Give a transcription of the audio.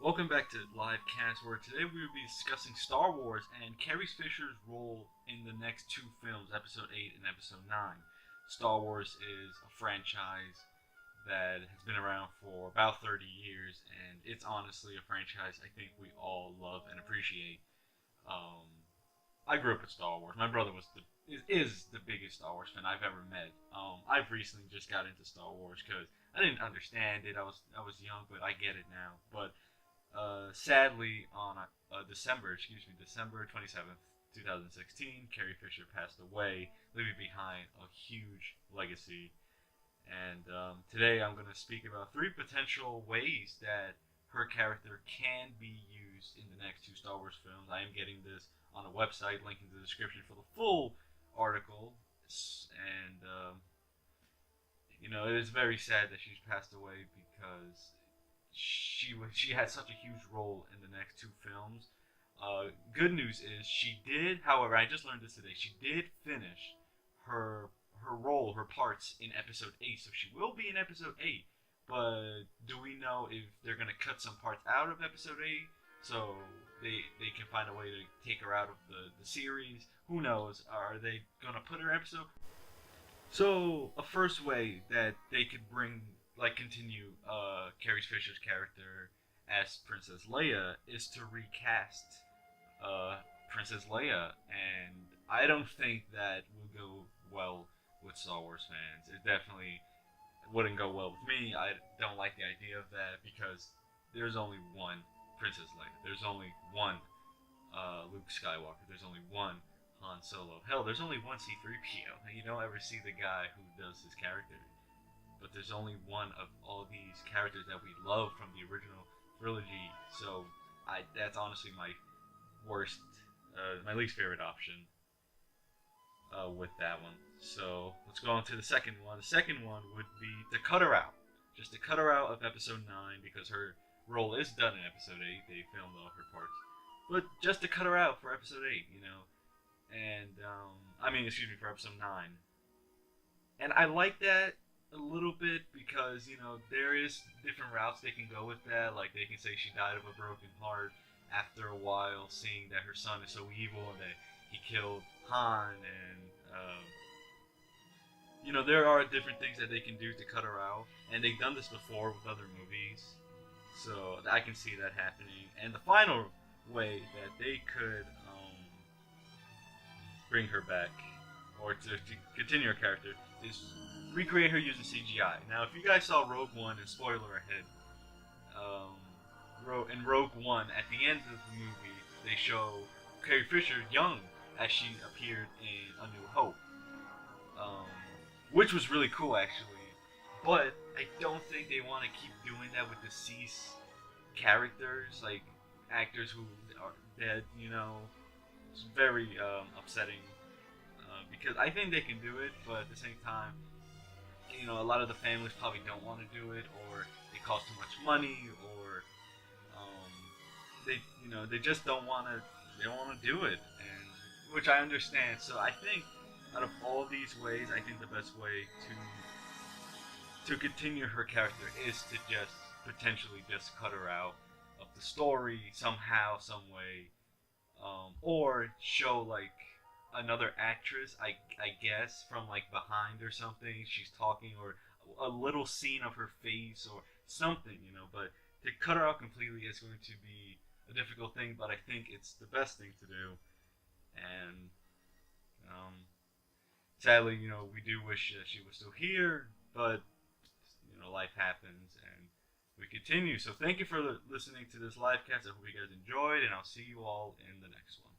Welcome back to Live Cast, where today we will be discussing Star Wars and Carrie Fisher's role in the next two films, Episode 8 and Episode 9. Star Wars is a franchise that has been around for about 30 years, and it's honestly a franchise I think we all love and appreciate. Um, I grew up with Star Wars. My brother is the biggest Star Wars fan I've ever met. I've recently just got into Star Wars because I didn't understand it. I was young, but I get it now. But sadly, on December 27th, 2016, Carrie Fisher passed away, leaving behind a huge legacy. And today I'm going to speak about three potential ways that her character can be used in the next two Star Wars films. I am getting this on a website, link in the description for the full article. And, it is very sad that she's passed away because she had such a huge role in the next two films. Good news is she did, however, I just learned this today. She did finish her parts in Episode 8, so she will be in Episode 8. But do we know if they're gonna cut some parts out of Episode 8 so they can find a way to take her out of the series? Who knows? Are they gonna put her in episode? So a first way that they could continue Carrie Fisher's character as Princess Leia is to recast Princess Leia, and I don't think that will go well with Star Wars fans. It definitely wouldn't go well with me. I don't like the idea of that because there's only one Princess Leia. There's only one Luke Skywalker. There's only one Han Solo. Hell, there's only one C-3PO, and you don't ever see the guy who does his character. But there's only one of all these characters that we love from the original trilogy, so that's honestly my least favorite option with that one. So let's go on to the second one. The second one would be to cut her out. Just to cut her out of Episode 9 because her role is done in Episode 8. They filmed all her parts. But just to cut her out for Episode 8, And, for Episode 9. And I like that a little bit because, there is different routes they can go with that. Like, they can say she died of a broken heart after a while, seeing that her son is so evil and that he killed Han. And, there are different things that they can do to cut her out. And they've done this before with other movies. So I can see that happening. And the final way that they could bring her back, or to continue her character, is recreate her using CGI. Now, if you guys saw Rogue One, and spoiler ahead, in Rogue One, at the end of the movie, they show Carrie Fisher young as she appeared in A New Hope, which was really cool, actually. But I don't think they want to keep doing that with deceased characters, like actors who are dead, It's very upsetting because I think they can do it, but at the same time, a lot of the families probably don't want to do it, or it costs too much money, or they just don't want to. They don't want to do it, and which I understand. So I think out of all these ways, I think the best way to continue her character is to just potentially just cut her out of the story somehow, some way. Or show another actress, I guess, from behind or something. She's talking, or a little scene of her face or something, But to cut her out completely is going to be a difficult thing, but I think it's the best thing to do. And sadly, we do wish that she was still here, but life happens and we continue. So thank you for listening to this live cast. I hope you guys enjoyed, and I'll see you all in the next one.